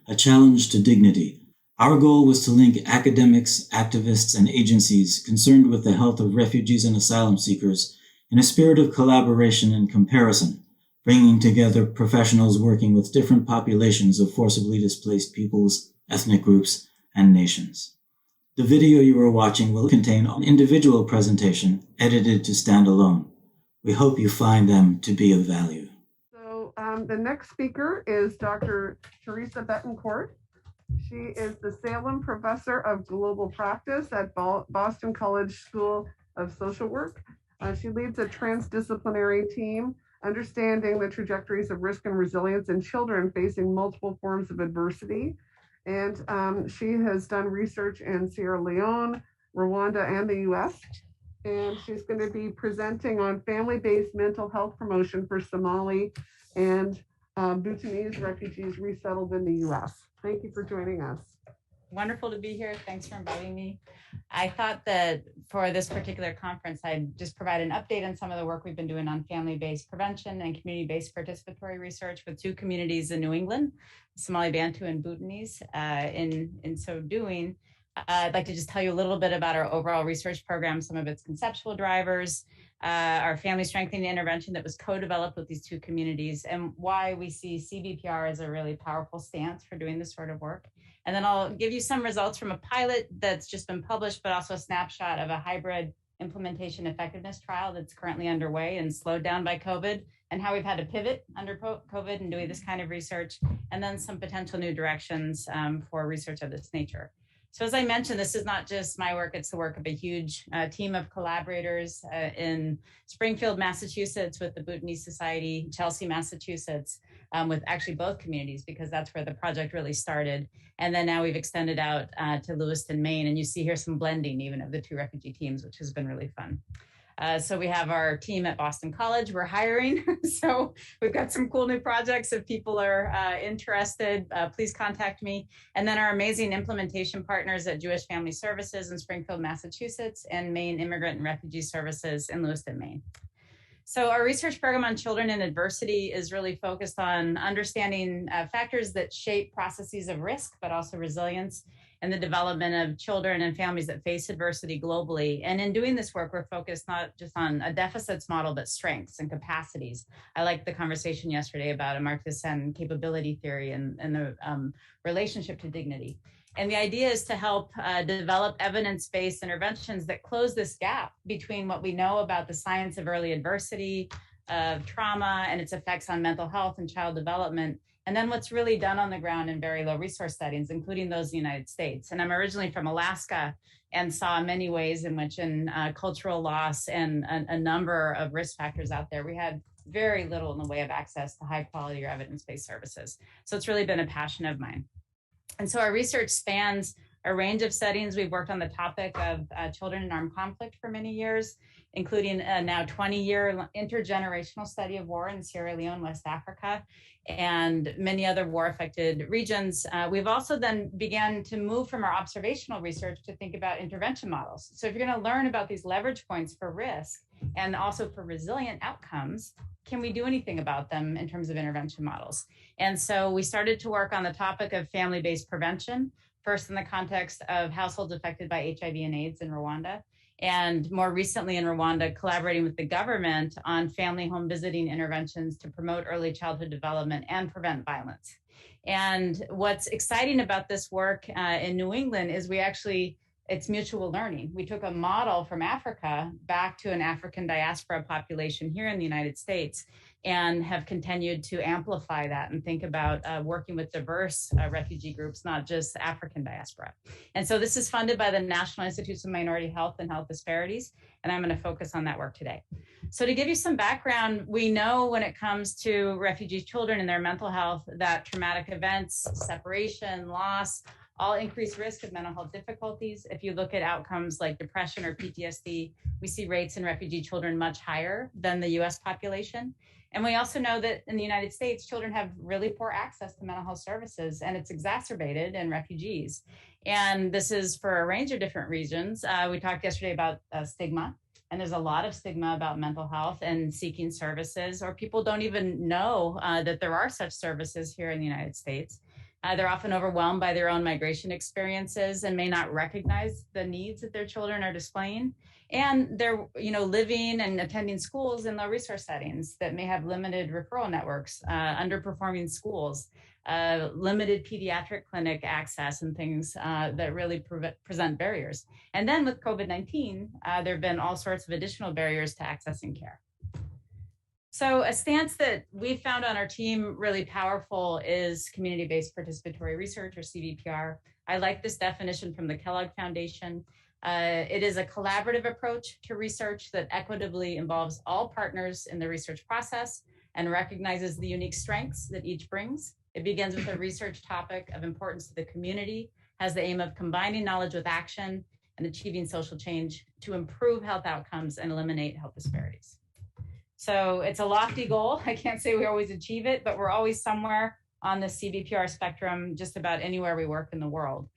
a challenge to dignity. Our goal was to link academics, activists, and agencies concerned with the health of refugees and asylum seekers in a spirit of collaboration and comparison, bringing together professionals working with different populations of forcibly displaced peoples, ethnic groups, and nations. The video you are watching will contain an individual presentation edited to stand alone. We hope you find them to be of value. So the next speaker is Dr. Theresa Bettencourt. She is the Salem Professor of Global Practice at Boston College School of Social Work. She leads a transdisciplinary team understanding the trajectories of risk and resilience in children facing multiple forms of adversity. And she has done research in Sierra Leone, Rwanda, and the US. And she's going to be presenting on family-based mental health promotion for Somali and Bhutanese refugees resettled in the US. Thank you for joining us. Wonderful to be here. Thanks for inviting me. I thought that for this particular conference, I'd just provide an update on some of the work we've been doing on family-based prevention and community-based participatory research with two communities in New England, Somali Bantu and Bhutanese. In so doing, I'd like to just tell you a little bit about our overall research program, some of its conceptual drivers, our family strengthening intervention that was co-developed with these two communities, and why we see CBPR as a really powerful stance for doing this sort of work. And then I'll give you some results from a pilot that's just been published, but also a snapshot of a hybrid implementation effectiveness trial that's currently underway and slowed down by COVID, and how we've had to pivot under COVID and doing this kind of research, and then some potential new directions for research of this nature. So as I mentioned, this is not just my work, it's the work of a huge team of collaborators in Springfield, Massachusetts with the Bhutanese Society, Chelsea, Massachusetts, with actually both communities, because that's where the project really started. And then now we've extended out to Lewiston, Maine, and you see here some blending even of the two refugee teams, which has been really fun. So we have our team at Boston College, we're hiring. So we've got some cool new projects. If people are interested, please contact me. And then our amazing implementation partners at Jewish Family Services in Springfield, Massachusetts, and Maine Immigrant and Refugee Services in Lewiston, Maine. So our research program on children in adversity is really focused on understanding factors that shape processes of risk, but also resilience, and the development of children and families that face adversity globally. And in doing this work, we're focused not just on a deficits model, but strengths and capacities. I liked the conversation yesterday about Amartya Sen capability theory and the relationship to dignity. And the idea is to help develop evidence-based interventions that close this gap between what we know about the science of early adversity, of trauma and its effects on mental health and child development, and then what's really done on the ground in very low resource settings, including those in the United States. And I'm originally from Alaska and saw many ways in which in cultural loss and a number of risk factors out there, we had very little in the way of access to high quality or evidence-based services. So it's really been a passion of mine. And so our research spans a range of settings. We've worked on the topic of children in armed conflict for many years, including a now 20-year intergenerational study of war in Sierra Leone, West Africa, and many other war-affected regions. We've also then began to move from our observational research to think about intervention models. So if you're going to learn about these leverage points for risk and also for resilient outcomes, can we do anything about them in terms of intervention models? And so we started to work on the topic of family-based prevention, first in the context of households affected by HIV and AIDS in Rwanda, and more recently in Rwanda, collaborating with the government on family home visiting interventions to promote early childhood development and prevent violence. And what's exciting about this work in New England is it's mutual learning. We took a model from Africa back to an African diaspora population here in the United States and have continued to amplify that and think about working with diverse refugee groups, not just African diaspora. And so this is funded by the National Institutes of Minority Health and Health Disparities, and I'm going to focus on that work today. So to give you some background, we know when it comes to refugee children and their mental health that traumatic events, separation, loss, all increased risk of mental health difficulties. If you look at outcomes like depression or PTSD, we see rates in refugee children much higher than the US population. And we also know that in the United States, children have really poor access to mental health services, and it's exacerbated in refugees. And this is for a range of different reasons. We talked yesterday about stigma, and there's a lot of stigma about mental health and seeking services, or people don't even know that there are such services here in the United States. They're often overwhelmed by their own migration experiences and may not recognize the needs that their children are displaying. And they're, living and attending schools in low resource settings that may have limited referral networks, underperforming schools, limited pediatric clinic access, and things that really present barriers. And then with COVID-19, there have been all sorts of additional barriers to accessing care. So a stance that we found on our team really powerful is community-based participatory research, or CBPR. I like this definition from the Kellogg Foundation. It is a collaborative approach to research that equitably involves all partners in the research process and recognizes the unique strengths that each brings. It begins with a research topic of importance to the community, has the aim of combining knowledge with action and achieving social change to improve health outcomes and eliminate health disparities. So it's a lofty goal. I can't say we always achieve it, but we're always somewhere on the CBPR spectrum, just about anywhere we work in the world.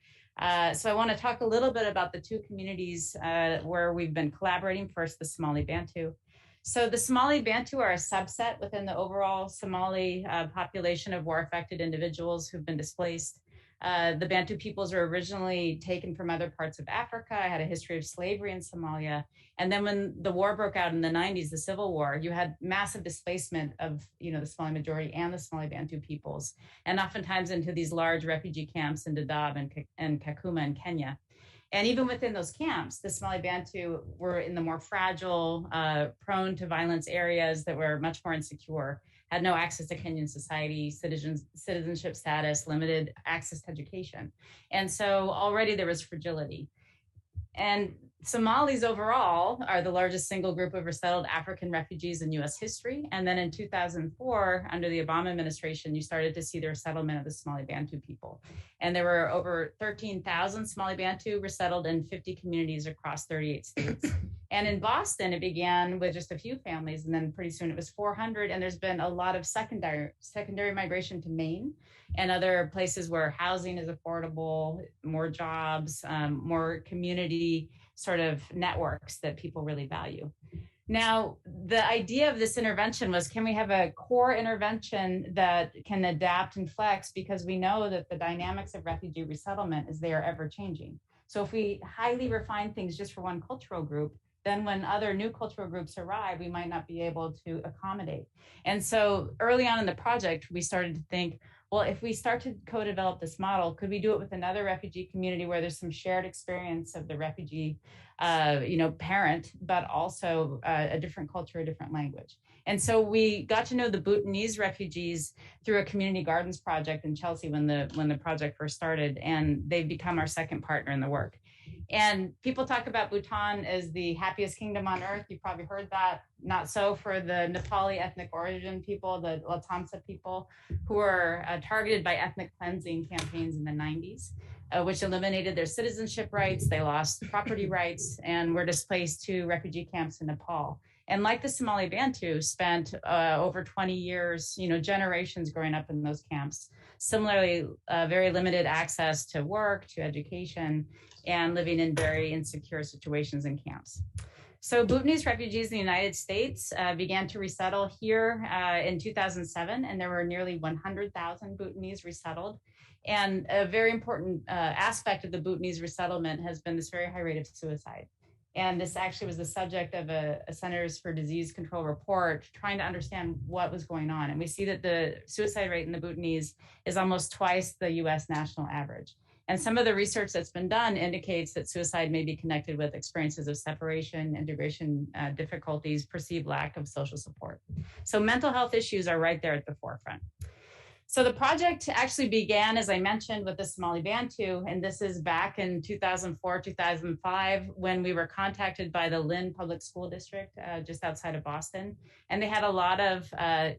So I want to talk a little bit about the two communities where we've been collaborating. First, the Somali Bantu. So the Somali Bantu are a subset within the overall Somali population of war-affected individuals who've been displaced. The Bantu peoples were originally taken from other parts of Africa, had a history of slavery in Somalia. And then when the war broke out in the 90s, the civil war, you had massive displacement of, the Somali majority and the Somali Bantu peoples, and oftentimes into these large refugee camps in Dadaab and Kakuma in Kenya. And even within those camps, the Somali Bantu were in the more fragile, prone to violence areas that were much more insecure, had no access to Kenyan society, citizenship status, limited access to education. And so already there was fragility. And Somalis overall are the largest single group of resettled African refugees in US history. And then in 2004, under the Obama administration, you started to see the resettlement of the Somali Bantu people. And there were over 13,000 Somali Bantu resettled in 50 communities across 38 states. And in Boston, it began with just a few families, and then pretty soon it was 400. And there's been a lot of secondary migration to Maine and other places where housing is affordable, more jobs, more community sort of networks that people really value. Now, the idea of this intervention was, can we have a core intervention that can adapt and flex, because we know that the dynamics of refugee resettlement is they are ever changing. So if we highly refine things just for one cultural group, then when other new cultural groups arrive, we might not be able to accommodate. And so early on in the project, we started to think, well, if we start to co-develop this model, could we do it with another refugee community where there's some shared experience of the refugee, parent, but also a different culture, a different language. And so we got to know the Bhutanese refugees through a community gardens project in Chelsea when the project first started, and they've become our second partner in the work. And people talk about Bhutan as the happiest kingdom on earth. You've probably heard that. Not so for the Nepali ethnic origin people, the Latamsa people, who were targeted by ethnic cleansing campaigns in the 90s, which eliminated their citizenship rights. They lost property rights and were displaced to refugee camps in Nepal. And like the Somali Bantu, spent over 20 years, generations growing up in those camps. Similarly, very limited access to work, to education, and living in very insecure situations in camps. So Bhutanese refugees in the United States began to resettle here in 2007, and there were nearly 100,000 Bhutanese resettled. And a very important aspect of the Bhutanese resettlement has been this very high rate of suicide. And this actually was the subject of a Centers for Disease Control report, trying to understand what was going on. And we see that the suicide rate in the Bhutanese is almost twice the US national average. And some of the research that's been done indicates that suicide may be connected with experiences of separation, integration difficulties, perceived lack of social support. So mental health issues are right there at the forefront. So the project actually began, as I mentioned, with the Somali Bantu, and this is back in 2004, 2005, when we were contacted by the Lynn Public School District just outside of Boston. And they had a lot of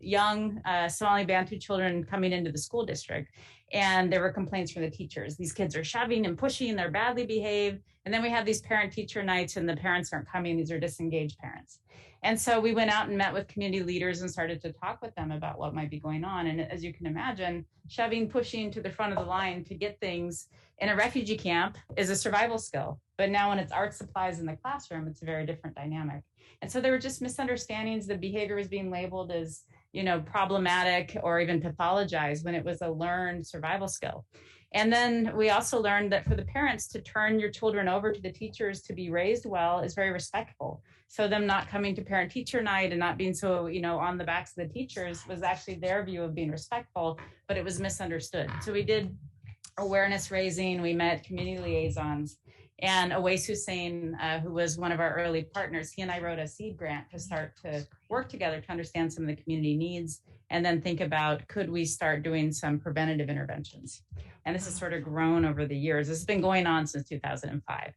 young Somali Bantu children coming into the school district. And there were complaints from the teachers. These kids are shoving and pushing, they're badly behaved. And then we have these parent-teacher nights and the parents aren't coming, these are disengaged parents. And so we went out and met with community leaders and started to talk with them about what might be going on. And as you can imagine, shoving, pushing to the front of the line to get things in a refugee camp is a survival skill. But now when it's art supplies in the classroom, it's a very different dynamic. And so there were just misunderstandings. The behavior was being labeled as problematic or even pathologized when it was a learned survival skill. And then we also learned that for the parents, to turn your children over to the teachers to be raised well is very respectful. So them not coming to parent teacher night and not being so, on the backs of the teachers was actually their view of being respectful, but it was misunderstood. So we did awareness raising, we met community liaisons, and Awais Hussein, who was one of our early partners, he and I wrote a seed grant to start to work together to understand some of the community needs and then think about, could we start doing some preventative interventions? And this has sort of grown over the years. This has been going on since 2005.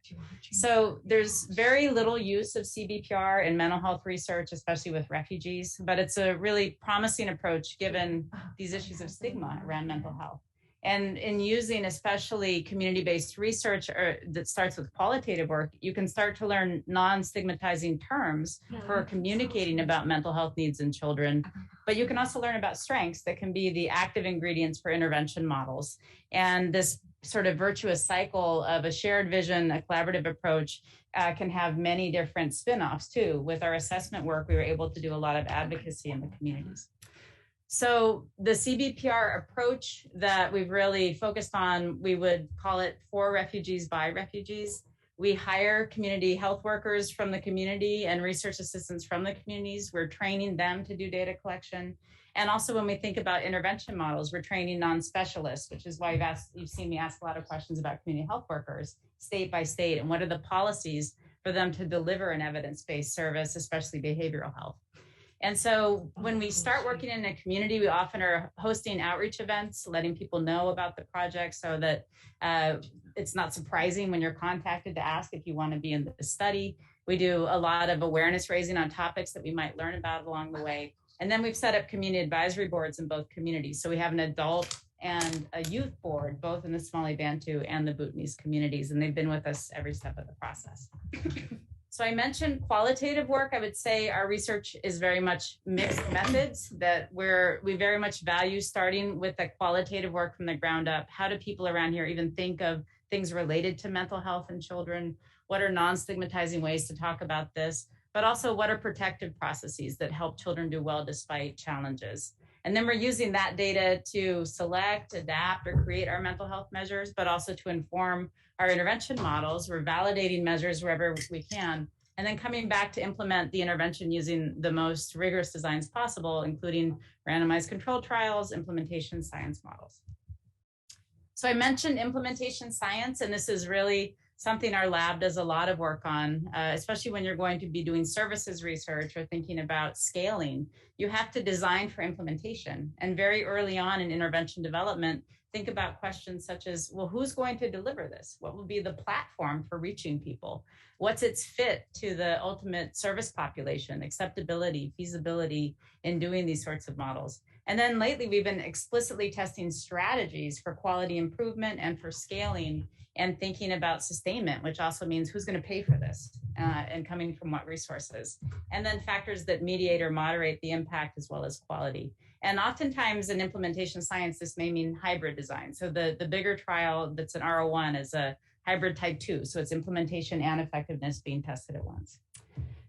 So there's very little use of CBPR in mental health research, especially with refugees, but it's a really promising approach given these issues of stigma around mental health. And in using especially community-based research that starts with qualitative work, you can start to learn non-stigmatizing terms for communicating about mental health needs in children. But you can also learn about strengths that can be the active ingredients for intervention models. And this sort of virtuous cycle of a shared vision, a collaborative approach can have many different spin-offs too. With our assessment work, we were able to do a lot of advocacy in the communities. So the CBPR approach that we've really focused on, we would call it for refugees by refugees. We hire community health workers from the community and research assistants from the communities. We're training them to do data collection. And also when we think about intervention models, we're training non-specialists, which is why you've seen me ask a lot of questions about community health workers, state by state, and what are the policies for them to deliver an evidence-based service, especially behavioral health. And so when we start working in a community, we often are hosting outreach events, letting people know about the project so that it's not surprising when you're contacted to ask if you want to be in the study. We do a lot of awareness raising on topics that we might learn about along the way. And then we've set up community advisory boards in both communities. So we have an adult and a youth board, both in the Somali Bantu and the Bhutanese communities, and they've been with us every step of the process. So I mentioned qualitative work. I would say our research is very much mixed methods, that we very much value starting with the qualitative work from the ground up. How do people around here even think of things related to mental health in children? What are non-stigmatizing ways to talk about this? But also what are protective processes that help children do well despite challenges? And then we're using that data to select, adapt, or create our mental health measures, but also to inform our intervention models. We're validating measures wherever we can, and then coming back to implement the intervention using the most rigorous designs possible, including randomized controlled trials, implementation science models. So I mentioned implementation science, and this is really something our lab does a lot of work on, especially when you're going to be doing services research or thinking about scaling. You have to design for implementation. And very early on in intervention development, think about questions such as, well, who's going to deliver this? What will be the platform for reaching people? What's its fit to the ultimate service population, acceptability, feasibility in doing these sorts of models? And then lately, we've been explicitly testing strategies for quality improvement and for scaling and thinking about sustainment, which also means who's going to pay for this and coming from what resources. And then factors that mediate or moderate the impact as well as quality. And oftentimes in implementation science, this may mean hybrid design. So the bigger trial that's an R01 is a hybrid type 2. So it's implementation and effectiveness being tested at once.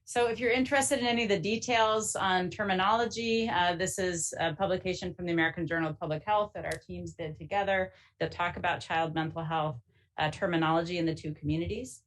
So if you're interested in any of the details on terminology, this is a publication from the American Journal of Public Health that our teams did together that talk about child mental health terminology in the two communities.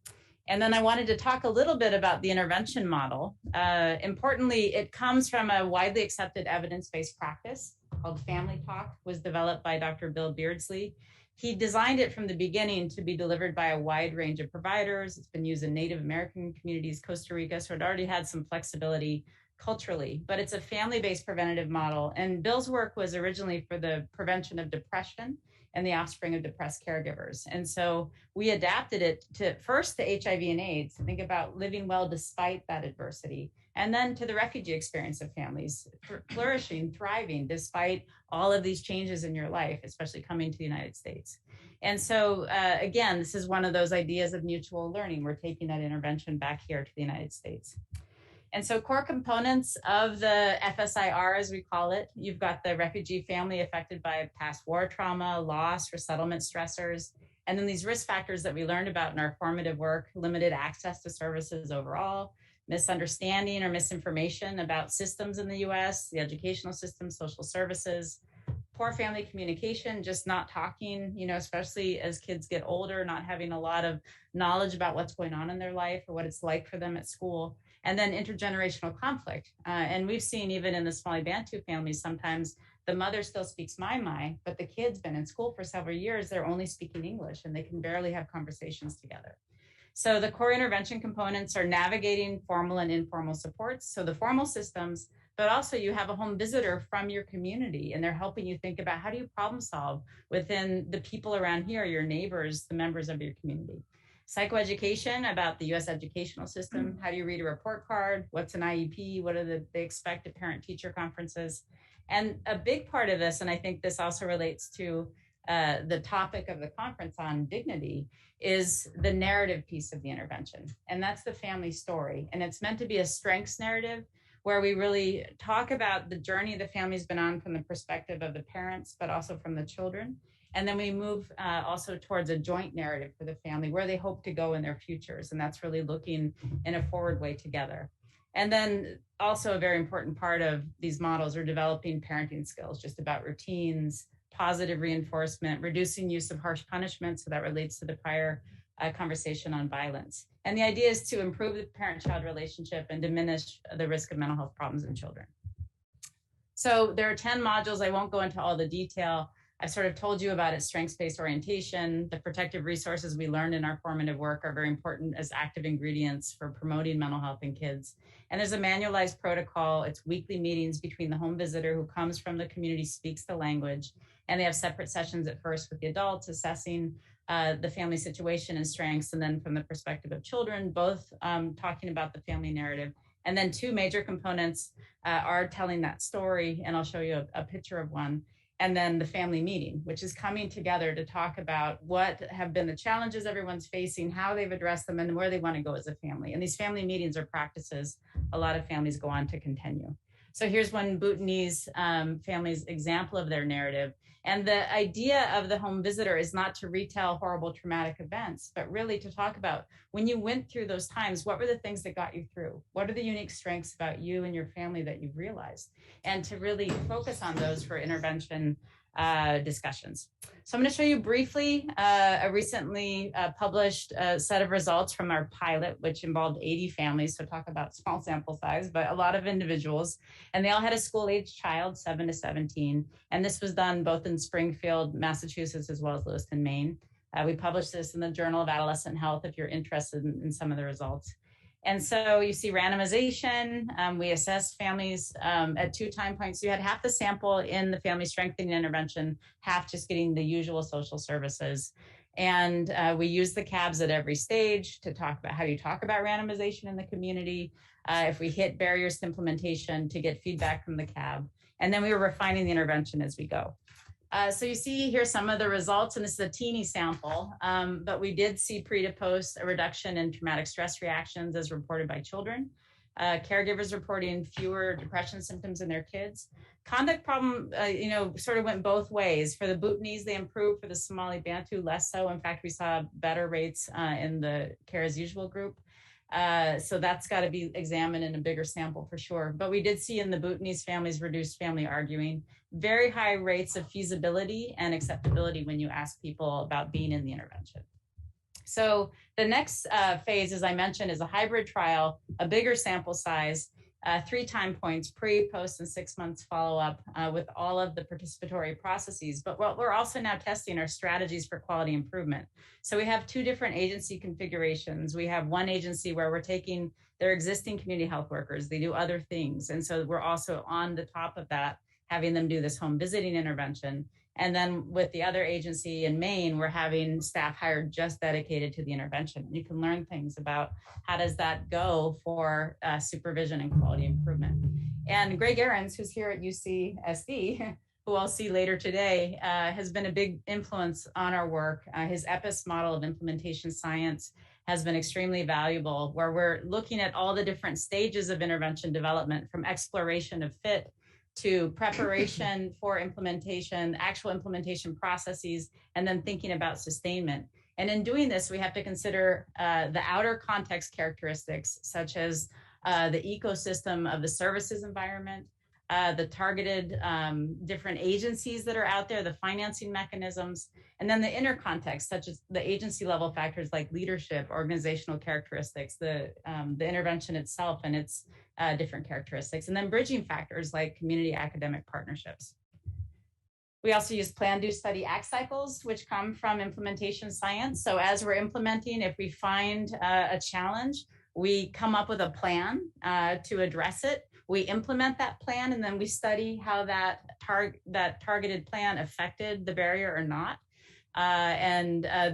And then I wanted to talk a little bit about the intervention model. Importantly, it comes from a widely accepted evidence-based practice called Family Talk, was developed by Dr. Bill Beardsley. He designed it from the beginning to be delivered by a wide range of providers. It's been used in Native American communities, Costa Rica, so it already had some flexibility culturally, but it's a family-based preventative model. And Bill's work was originally for the prevention of depression and the offspring of depressed caregivers. And so we adapted it to first to HIV and AIDS, to think about living well despite that adversity, and then to the refugee experience of families, flourishing, thriving, despite all of these changes in your life, especially coming to the United States. And so again, this is one of those ideas of mutual learning. We're taking that intervention back here to the United States. And so core components of the FSIR, as we call it, you've got the refugee family affected by past war trauma, loss, resettlement stressors, and then these risk factors that we learned about in our formative work, limited access to services overall, misunderstanding or misinformation about systems in the US, the educational system, social services, poor family communication, just not talking, especially as kids get older, not having a lot of knowledge about what's going on in their life or what it's like for them at school, and then intergenerational conflict. And we've seen even in the Somali Bantu families, sometimes the mother still speaks Mai, but the kid's been in school for several years, they're only speaking English and they can barely have conversations together. So the core intervention components are navigating formal and informal supports. So the formal systems, but also you have a home visitor from your community and they're helping you think about how do you problem solve within the people around here, your neighbors, the members of your community. Psychoeducation about the US educational system. How do you read a report card? What's an IEP? What do they expect at parent-teacher conferences? And a big part of this, and I think this also relates to the topic of the conference on dignity, is the narrative piece of the intervention. And that's the family story. And it's meant to be a strengths narrative where we really talk about the journey the family's been on from the perspective of the parents, but also from the children. And then we move also towards a joint narrative for the family, where they hope to go in their futures. And that's really looking in a forward way together. And then also a very important part of these models are developing parenting skills, just about routines, positive reinforcement, reducing use of harsh punishment. So that relates to the prior conversation on violence. And the idea is to improve the parent-child relationship and diminish the risk of mental health problems in children. So there are 10 modules. I won't go into all the detail. I sort of told you about its strengths-based orientation. The protective resources we learned in our formative work are very important as active ingredients for promoting mental health in kids. And there's a manualized protocol. It's weekly meetings between the home visitor who comes from the community, speaks the language, and they have separate sessions at first with the adults assessing the family situation and strengths, and then from the perspective of children, both talking about the family narrative. And then two major components are telling that story, and I'll show you a picture of one. And then the family meeting, which is coming together to talk about what have been the challenges everyone's facing, how they've addressed them, and where they want to go as a family. And these family meetings are practices a lot of families go on to continue. So here's one Bhutanese family's example of their narrative. And the idea of the home visitor is not to retell horrible traumatic events, but really to talk about when you went through those times, what were the things that got you through? What are the unique strengths about you and your family that you've realized? And to really focus on those for intervention discussions. So I'm going to show you briefly a recently published set of results from our pilot, which involved 80 families. So talk about small sample size, but a lot of individuals. And they all had a school-age child, 7 to 17. And this was done both in Springfield, Massachusetts, as well as Lewiston, Maine. We published this in the Journal of Adolescent Health if you're interested in some of the results. And so you see randomization. We assessed families at 2 time points. You had half the sample in the family strengthening intervention, half just getting the usual social services. And we used the CABs at every stage to talk about how you talk about randomization in the community, if we hit barriers to implementation, to get feedback from the CAB. And then we were refining the intervention as we go. So you see here some of the results, and this is a teeny sample, but we did see pre to post a reduction in traumatic stress reactions as reported by children. Caregivers reporting fewer depression symptoms in their kids. Conduct problem, sort of went both ways. For the Bhutanese, they improved. For the Somali Bantu, less so. In fact, we saw better rates in the care as usual group. So that's got to be examined in a bigger sample for sure. But we did see in the Bhutanese families reduced family arguing, very high rates of feasibility and acceptability when you ask people about being in the intervention. So the next phase, as I mentioned, is a hybrid trial, a bigger sample size, 3 time points, pre, post, and 6 months follow-up with all of the participatory processes. But what we're also now testing are strategies for quality improvement. So we have 2 different agency configurations. We have one agency where we're taking their existing community health workers. They do other things. And so we're also on the top of that, having them do this home visiting intervention. And then with the other agency in Maine, we're having staff hired just dedicated to the intervention. You can learn things about how does that go for supervision and quality improvement. And Greg Ahrens, who's here at UCSD, who I'll see later today, has been a big influence on our work. His EPIS model of implementation science has been extremely valuable, where we're looking at all the different stages of intervention development, from exploration of fit to preparation for implementation, actual implementation processes, and then thinking about sustainment. And in doing this, we have to consider the outer context characteristics, such as the ecosystem of the services environment, the targeted different agencies that are out there, the financing mechanisms, and then the inner context, such as the agency level factors like leadership, organizational characteristics, the intervention itself and its different characteristics, and then bridging factors like community academic partnerships. We also use plan, do, study, act cycles, which come from implementation science. So as we're implementing, if we find a challenge, we come up with a plan to address it. We implement that plan, and then we study how that targeted plan affected the barrier or not.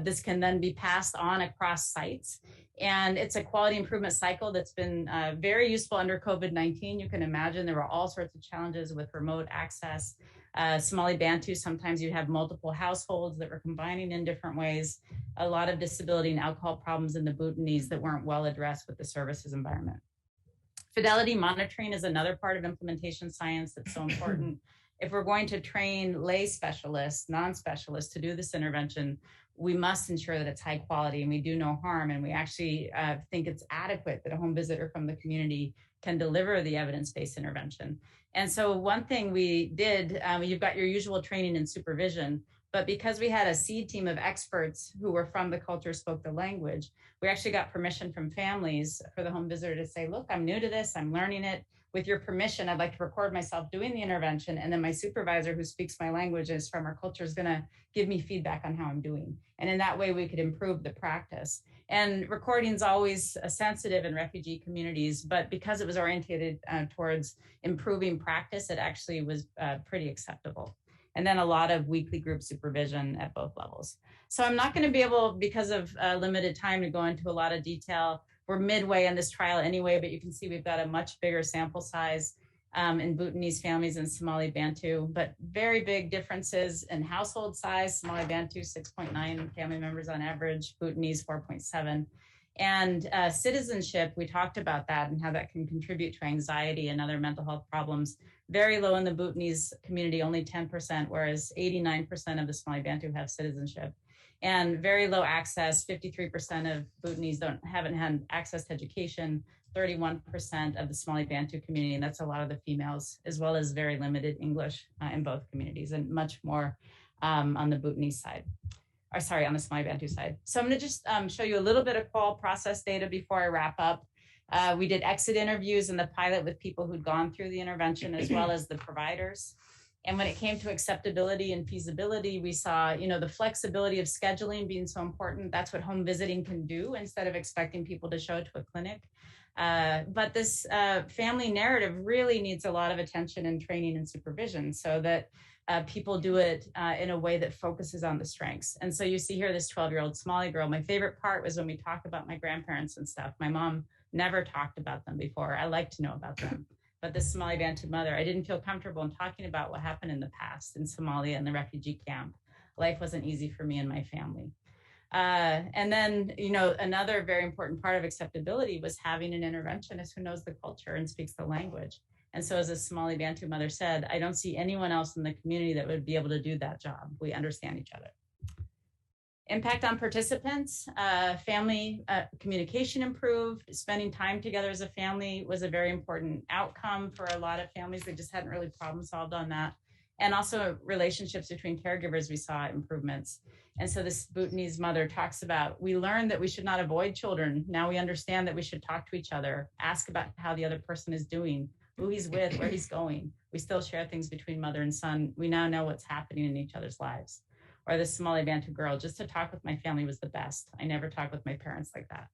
This can then be passed on across sites. And it's a quality improvement cycle that's been very useful under COVID-19. You can imagine there were all sorts of challenges with remote access. Somali Bantu, sometimes you have multiple households that were combining in different ways. A lot of disability and alcohol problems in the Bhutanese that weren't well addressed with the services environment. Fidelity monitoring is another part of implementation science that's so important. If we're going to train lay specialists, non-specialists to do this intervention, we must ensure that it's high quality and we do no harm. And we actually think it's adequate that a home visitor from the community can deliver the evidence-based intervention. And so one thing we did, you've got your usual training and supervision, but because we had a seed team of experts who were from the culture, spoke the language, we actually got permission from families for the home visitor to say, look, I'm new to this, I'm learning it. With your permission, I'd like to record myself doing the intervention. And then my supervisor who speaks my language is from our culture is gonna give me feedback on how I'm doing. And in that way, we could improve the practice. And recording is always sensitive in refugee communities, but because it was orientated towards improving practice, it actually was pretty acceptable. And then a lot of weekly group supervision at both levels. So I'm not gonna be able, because of limited time, to go into a lot of detail. We're midway in this trial anyway, but you can see we've got a much bigger sample size in Bhutanese families and Somali Bantu, but very big differences in household size. Somali Bantu, 6.9 family members on average, Bhutanese, 4.7. And citizenship, we talked about that and how that can contribute to anxiety and other mental health problems. Very low in the Bhutanese community, only 10%, whereas 89% of the Somali Bantu have citizenship. And very low access, 53% of Bhutanese haven't had access to education, 31% of the Somali Bantu community, and that's a lot of the females, as well as very limited English in both communities, and much more on the Bhutanese side, or sorry, on the Somali Bantu side. So I'm gonna just show you a little bit of qual process data before I wrap up. We did exit interviews in the pilot with people who'd gone through the intervention, as well as the providers. And when it came to acceptability and feasibility, we saw, the flexibility of scheduling being so important. That's what home visiting can do instead of expecting people to show to a clinic. But this family narrative really needs a lot of attention and training and supervision so that people do it in a way that focuses on the strengths. And so you see here this 12-year-old Somali girl. My favorite part was when we talk about my grandparents and stuff. My mom never talked about them before. I like to know about them. But this Somali Bantu mother, I didn't feel comfortable in talking about what happened in the past in Somalia and the refugee camp. Life wasn't easy for me and my family. And then, another very important part of acceptability was having an interventionist who knows the culture and speaks the language. And so as a Somali Bantu mother said, I don't see anyone else in the community that would be able to do that job. We understand each other. Impact on participants, family communication improved, spending time together as a family was a very important outcome for a lot of families that just hadn't really problem solved on that. And also relationships between caregivers, we saw improvements. And so this Bhutanese mother talks about, we learned that we should not avoid children. Now we understand that we should talk to each other, ask about how the other person is doing, who he's with, where he's going. We still share things between mother and son. We now know what's happening in each other's lives. Or the Somali Bantu girl, just to talk with my family was the best. I never talked with my parents like that.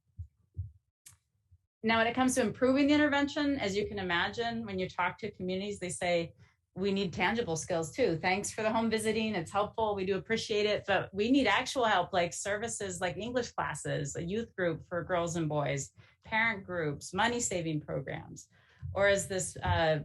Now, when it comes to improving the intervention, as you can imagine, when you talk to communities, they say, we need tangible skills too. Thanks for the home visiting, it's helpful, we do appreciate it, but we need actual help, like services like English classes, a youth group for girls and boys, parent groups, money saving programs. Or as this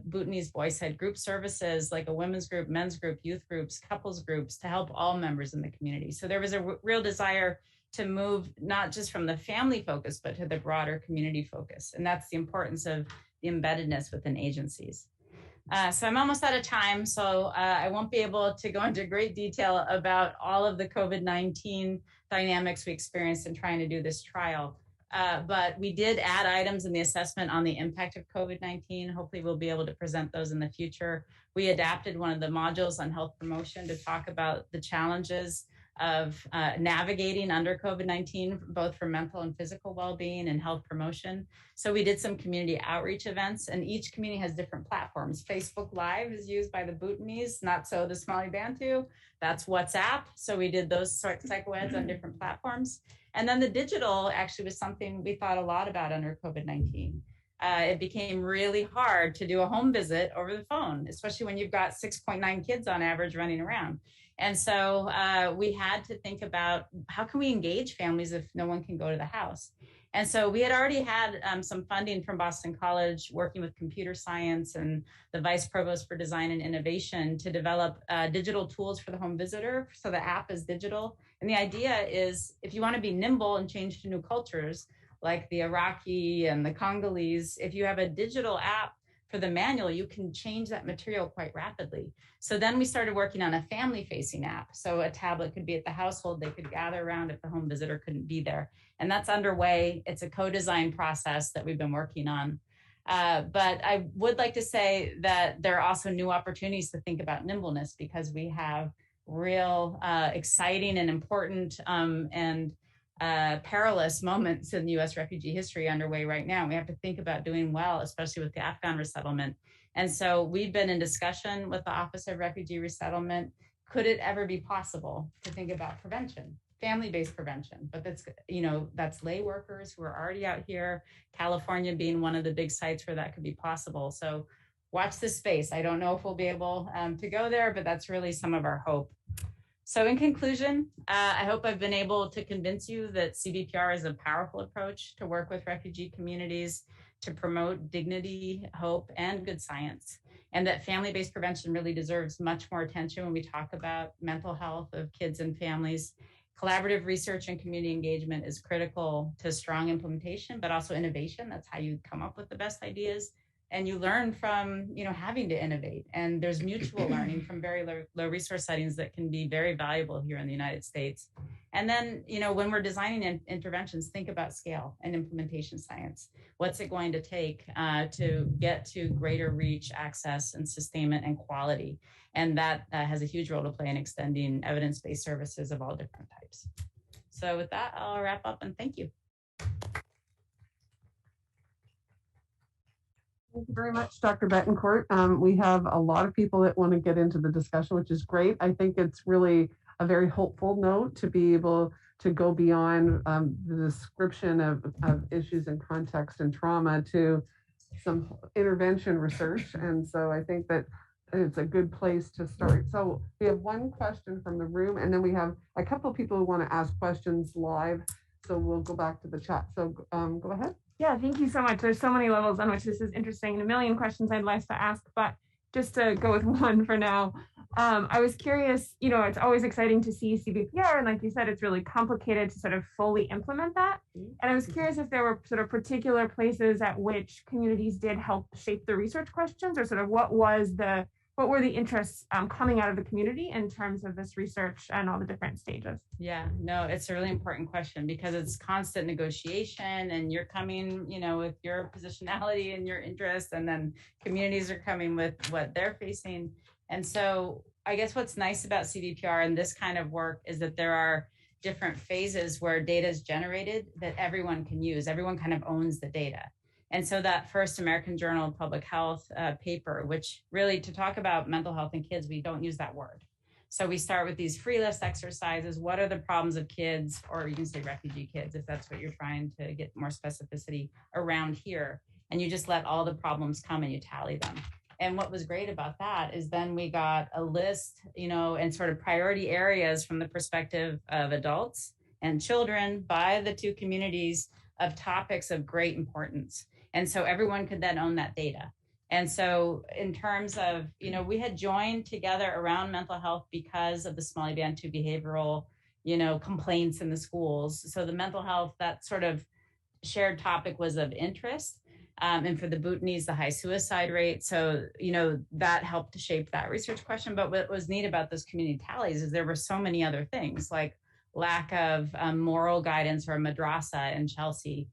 Bhutanese boy said, group services like a women's group, men's group, youth groups, couples groups to help all members in the community. So there was a real desire to move not just from the family focus, but to the broader community focus. And that's the importance of the embeddedness within agencies. So I'm almost out of time, so I won't be able to go into great detail about all of the COVID-19 dynamics we experienced in trying to do this trial. But we did add items in the assessment on the impact of COVID-19. Hopefully we'll be able to present those in the future. We adapted one of the modules on health promotion to talk about the challenges of navigating under COVID-19, both for mental and physical well-being and health promotion. So we did some community outreach events, and each community has different platforms. Facebook Live is used by the Bhutanese, not so the Somali Bantu. That's WhatsApp. So we did those psycho-eds on different platforms. And then the digital actually was something we thought a lot about under COVID-19. It became really hard to do a home visit over the phone, especially when you've got 6.9 kids on average running around. And so we had to think about how can we engage families if no one can go to the house? And so we had already had some funding from Boston College working with computer science and the Vice Provost for Design and Innovation to develop digital tools for the home visitor. So the app is digital. And the idea is if you want to be nimble and change to new cultures, like the Iraqi and the Congolese, if you have a digital app for the manual, you can change that material quite rapidly. So then we started working on a family-facing app. So a tablet could be at the household, they could gather around if the home visitor couldn't be there. And that's underway. It's a co-design process that we've been working on. But I would like to say that there are also new opportunities to think about nimbleness because we have real exciting and important and perilous moments in U.S. refugee history underway right now. We have to think about doing well, especially with the Afghan resettlement. And so we've been in discussion with the Office of Refugee Resettlement. Could it ever be possible to think about prevention, family-based prevention? But that's lay workers who are already out here, California being one of the big sites where that could be possible. So watch this space. I don't know if we'll be able to go there, but that's really some of our hope. So in conclusion, I hope I've been able to convince you that CBPR is a powerful approach to work with refugee communities to promote dignity, hope, and good science, and that family-based prevention really deserves much more attention when we talk about mental health of kids and families. Collaborative research and community engagement is critical to strong implementation, but also innovation. That's how you come up with the best ideas. And you learn from, having to innovate. And there's mutual learning from very low resource settings that can be very valuable here in the United States. And then, when we're designing interventions, think about scale and implementation science. What's it going to take to get to greater reach, access, and sustainment and quality? And that has a huge role to play in extending evidence-based services of all different types. So with that, I'll wrap up and thank you. Thank you very much, Dr. Bettencourt. We have a lot of people that want to get into the discussion, which is great. I think it's really a very hopeful note to be able to go beyond the description of issues and context and trauma to some intervention research. And so I think that it's a good place to start. So we have one question from the room, and then we have a couple of people who want to ask questions live. So we'll go back to the chat. So go ahead. Yeah, thank you so much. There's so many levels on which this is interesting and a million questions I'd like to ask, but just to go with one for now. I was curious, it's always exciting to see CBPR, and like you said, it's really complicated to sort of fully implement that. And I was curious if there were sort of particular places at which communities did help shape the research questions, or sort of what were the interests coming out of the community in terms of this research and all the different stages? Yeah, no, it's a really important question because it's constant negotiation and you're coming, with your positionality and your interest, and then communities are coming with what they're facing. And so I guess what's nice about CBPR and this kind of work is that there are different phases where data is generated that everyone can use. Everyone kind of owns the data. And so that first American Journal of Public Health paper, which really to talk about mental health in kids, we don't use that word. So we start with these free list exercises. What are the problems of kids, or you can say refugee kids, if that's what you're trying to get more specificity around here. And you just let all the problems come and you tally them. And what was great about that is then we got a list, and sort of priority areas from the perspective of adults and children by the two communities of topics of great importance. And so everyone could then own that data. And so in terms of, we had joined together around mental health because of the Somali Bantu behavioral, complaints in the schools. So the mental health, that sort of shared topic was of interest. And for the Bhutanese, the high suicide rate. So, that helped to shape that research question. But what was neat about those community tallies is there were so many other things like lack of moral guidance or a madrasa in Chelsea,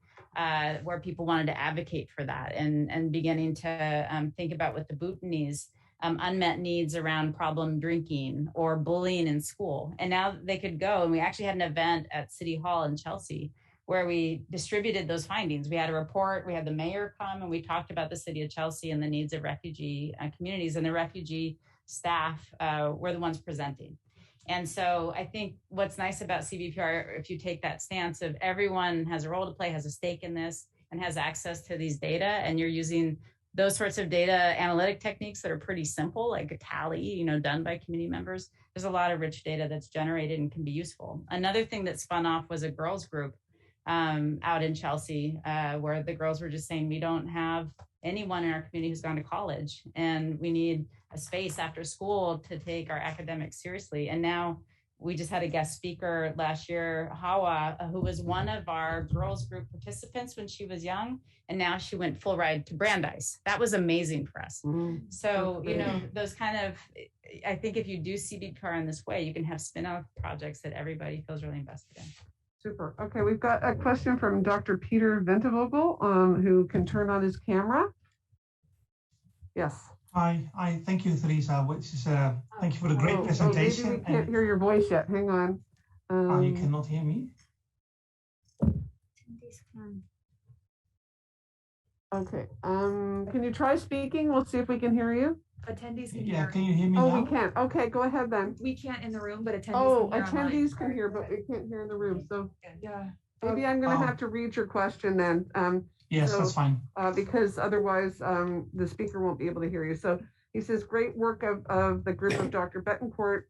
where people wanted to advocate for that and beginning to think about what the Bhutanese unmet needs around problem drinking or bullying in school. And now they could go, and we actually had an event at City Hall in Chelsea where we distributed those findings. We had a report, we had the mayor come, and we talked about the city of Chelsea and the needs of refugee communities, and the refugee staff were the ones presenting. And so I think what's nice about CBPR, if you take that stance of everyone has a role to play, has a stake in this, and has access to these data, and you're using those sorts of data analytic techniques that are pretty simple, like a tally, done by community members, there's a lot of rich data that's generated and can be useful. Another thing that spun off was a girls group out in Chelsea, where the girls were just saying, we don't have anyone in our community who's gone to college, and we need a space after school to take our academics seriously. And now we just had a guest speaker last year, Hawa, who was one of our girls group participants when she was young, and now she went full ride to Brandeis. That was amazing for us. So, those kind of, I think if you do CBPR in this way, you can have spin-off projects that everybody feels really invested in. Super. Okay, we've got a question from Dr. Peter Ventevogel, who can turn on his camera. Yes. Hi, thank you, Theresa. Thank you for the great presentation. Maybe we can't hear your voice yet. Hang on. You cannot hear me? Okay. Can you try speaking? We'll see if we can hear you. Attendees can Yeah, hear. can you hear me now? Oh, we can. Okay, go ahead then. We can't in the room, but attendees Oh, can hear online. attendees can hear, but we can't hear in the room. So Yeah. maybe I'm going to have to read your question then. Yes, so, that's fine. Because otherwise the speaker won't be able to hear you. So he says, great work of the group of Dr. Betancourt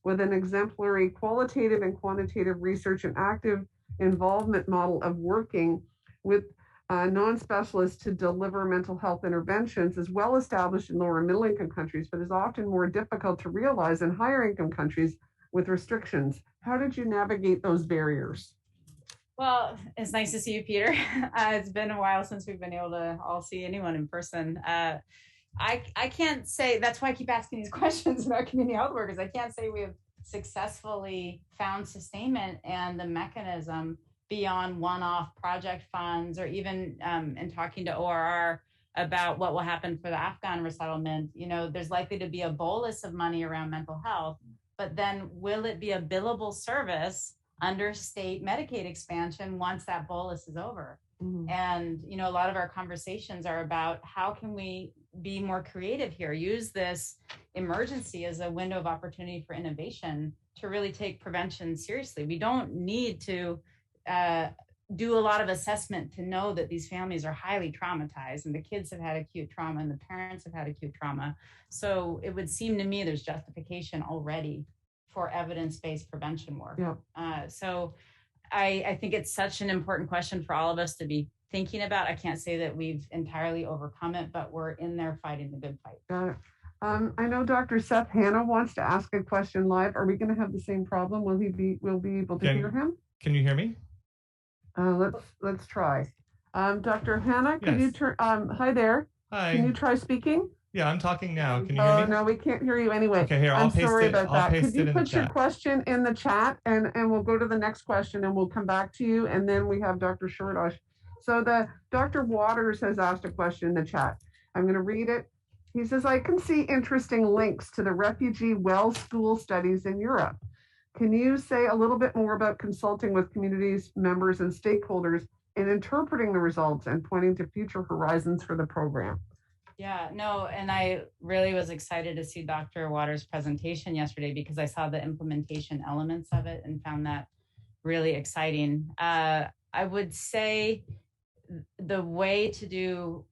with an exemplary qualitative and quantitative research and active involvement model of working with non-specialists to deliver mental health interventions is well established in lower and middle income countries, but is often more difficult to realize in higher income countries with restrictions. How did you navigate those barriers? Well, it's nice to see you, Peter. It's been a while since we've been able to all see anyone in person. I can't say, that's why I keep asking these questions about community health workers. I can't say we have successfully found sustainment and the mechanism beyond one-off project funds, or even in talking to ORR about what will happen for the Afghan resettlement. There's likely to be a bolus of money around mental health, but then will it be a billable service under state Medicaid expansion once that bolus is over? Mm-hmm. And, a lot of our conversations are about how can we be more creative here, use this emergency as a window of opportunity for innovation to really take prevention seriously. We don't need to do a lot of assessment to know that these families are highly traumatized, and the kids have had acute trauma and the parents have had acute trauma. So it would seem to me there's justification already for evidence-based prevention work. Yeah. So I think it's such an important question for all of us to be thinking about. I can't say that we've entirely overcome it, but we're in there fighting the good fight. Got it. I know Dr. Seth Hanna wants to ask a question live. Are we going to have the same problem? We'll be able to hear him? Can you hear me? Let's try. Dr. Hanna, can you turn? Hi there. Hi. Can you try speaking? Yeah, I'm talking now. Can you hear me? Oh, no, we can't hear you anyway. Okay, here, I'm sorry about that. Could you put your question in the chat, and we'll go to the next question, and we'll come back to you, and then we have Dr. Shortosh. So Dr. Waters has asked a question in the chat. I'm going to read it. He says, I can see interesting links to the refugee well school studies in Europe. Can you say a little bit more about consulting with communities, members, and stakeholders in interpreting the results and pointing to future horizons for the program? Yeah, no, and I really was excited to see Dr. Waters' presentation yesterday because I saw the implementation elements of it and found that really exciting. I would say the way to do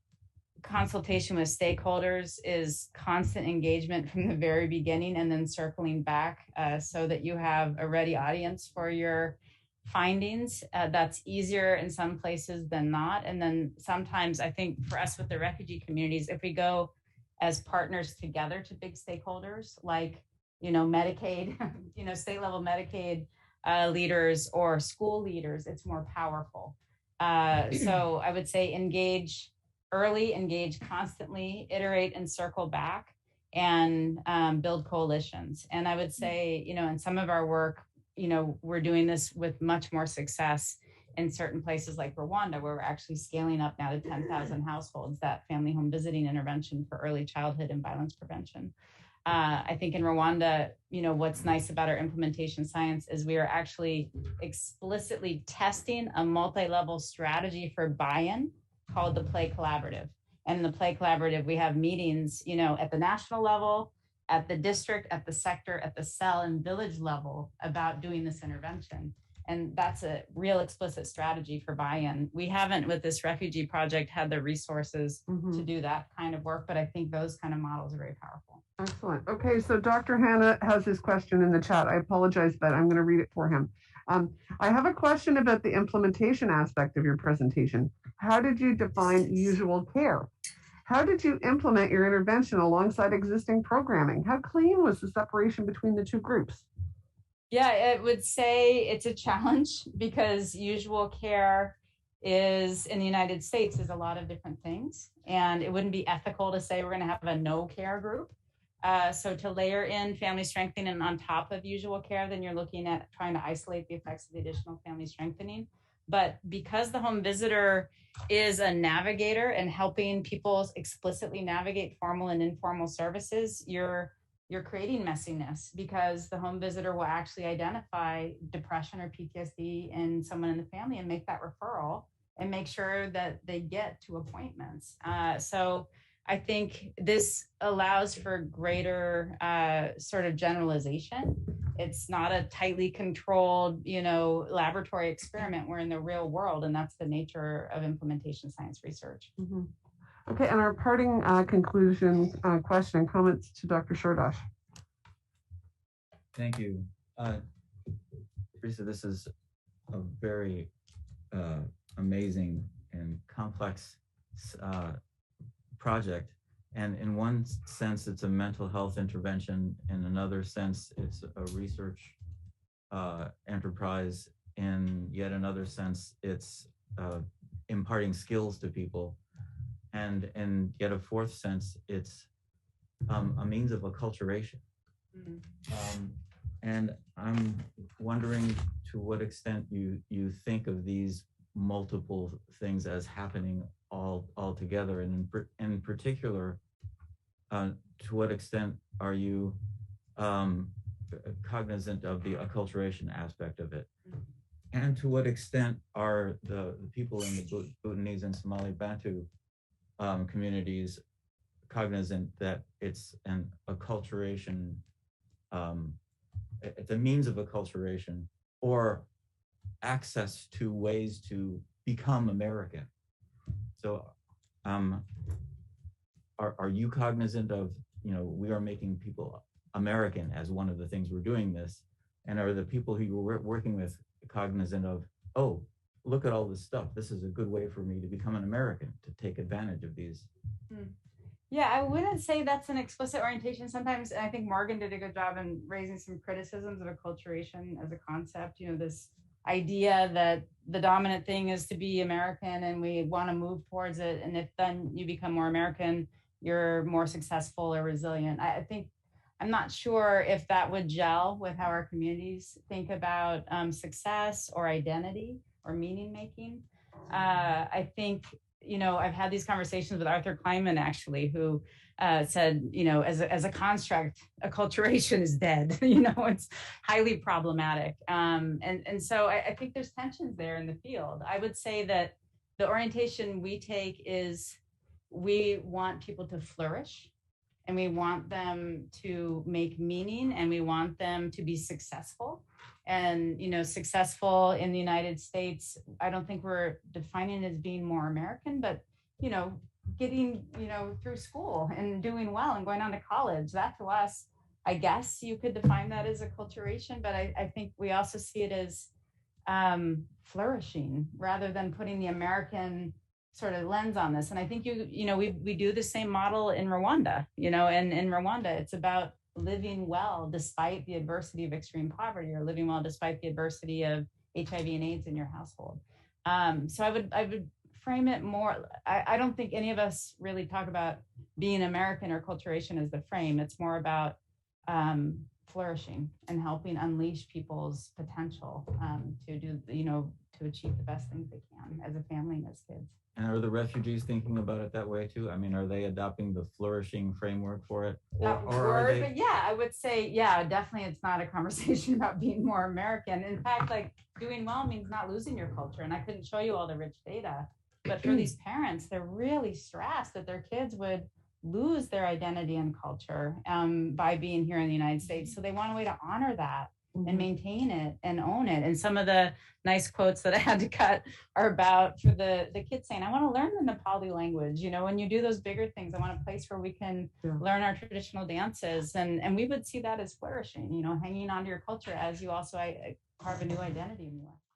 consultation with stakeholders is constant engagement from the very beginning and then circling back so that you have a ready audience for your findings. That's easier in some places than not. And then sometimes I think for us with the refugee communities, if we go as partners together to big stakeholders like, Medicaid, state level Medicaid leaders or school leaders, it's more powerful. So I would say engage early, engage constantly, iterate and circle back, and build coalitions. And I would say, in some of our work, we're doing this with much more success in certain places like Rwanda, where we're actually scaling up now to 10,000 households, that family home visiting intervention for early childhood and violence prevention. I think in Rwanda, what's nice about our implementation science is we are actually explicitly testing a multi-level strategy for buy-in called the Play Collaborative. And in the Play Collaborative, we have meetings, at the national level, at the district, at the sector, at the cell and village level about doing this intervention. And that's a real explicit strategy for buy-in. We haven't, with this refugee project, had the resources to do that kind of work, but I think those kind of models are very powerful. Excellent. Okay, so Dr. Hanna has his question in the chat. I apologize, but I'm going to read it for him. I have a question about the implementation aspect of your presentation. How did you define usual care? How did you implement your intervention alongside existing programming? How clean was the separation between the two groups? Yeah, I would say it's a challenge because usual care is in the United States is a lot of different things. And it wouldn't be ethical to say we're going to have a no care group. So to layer in family strengthening on top of usual care, then you're looking at trying to isolate the effects of the additional family strengthening. But because the home visitor is a navigator and helping people explicitly navigate formal and informal services, you're creating messiness because the home visitor will actually identify depression or PTSD in someone in the family and make that referral and make sure that they get to appointments. So I think this allows for greater sort of generalization. It's not a tightly controlled, laboratory experiment. We're in the real world, and that's the nature of implementation science research. Mm-hmm. Okay, and our parting conclusion question and comments to Dr. Shordosh. Thank you. Theresa, this is a very amazing and complex project. And in one sense, it's a mental health intervention. In another sense, it's a research enterprise. In yet another sense, it's imparting skills to people. And in yet a fourth sense, it's a means of acculturation. And I'm wondering to what extent you think of these multiple things as happening all together, and in particular, to what extent are you cognizant of the acculturation aspect of it? And to what extent are the people in the Bhutanese and Somali Bantu communities cognizant that it's an acculturation, it's a means of acculturation or access to ways to become American? So are you cognizant of, we are making people American as one of the things we're doing this, and are the people who you're working with cognizant of, oh, look at all this stuff, this is a good way for me to become an American, to take advantage of these? Yeah, I wouldn't say that's an explicit orientation. Sometimes, and I think Morgan did a good job in raising some criticisms of acculturation as a concept, this idea that the dominant thing is to be American and we want to move towards it. And if then you become more American, you're more successful or resilient. I think, I'm not sure if that would gel with how our communities think about success or identity or meaning making. I think, I've had these conversations with Arthur Kleinman, actually, who said, as a construct, acculturation is dead. It's highly problematic. And so I think there's tensions there in the field. I would say that the orientation we take is we want people to flourish, and we want them to make meaning, and we want them to be successful. And, successful in the United States, I don't think we're defining it as being more American, but, getting, through school and doing well and going on to college, that to us, I guess you could define that as acculturation, but I think we also see it as flourishing rather than putting the American sort of lens on this. And I think, we do the same model in Rwanda, and in Rwanda, it's about living well despite the adversity of extreme poverty, or living well despite the adversity of HIV and AIDS in your household. So I would frame it more. I don't think any of us really talk about being American or acculturation as the frame. It's more about flourishing and helping unleash people's potential to do, to achieve the best things they can as a family and as kids. And are the refugees thinking about it that way too? I mean, are they adopting the flourishing framework for it? That Or are word, they? but yeah, I would say, yeah, definitely it's not a conversation about being more American. In fact, like doing well means not losing your culture. And I couldn't show you all the rich data, but for these parents, they're really stressed that their kids would lose their identity and culture by being here in the United States. So they want a way to honor that and maintain it and own it. And some of the nice quotes that I had to cut are about for the kids saying, I want to learn the Nepali language. You know, when you do those bigger things, I want a place where we can learn our traditional dances. And we would see that as flourishing, you know, hanging on to your culture as you also carve a new identity in the US.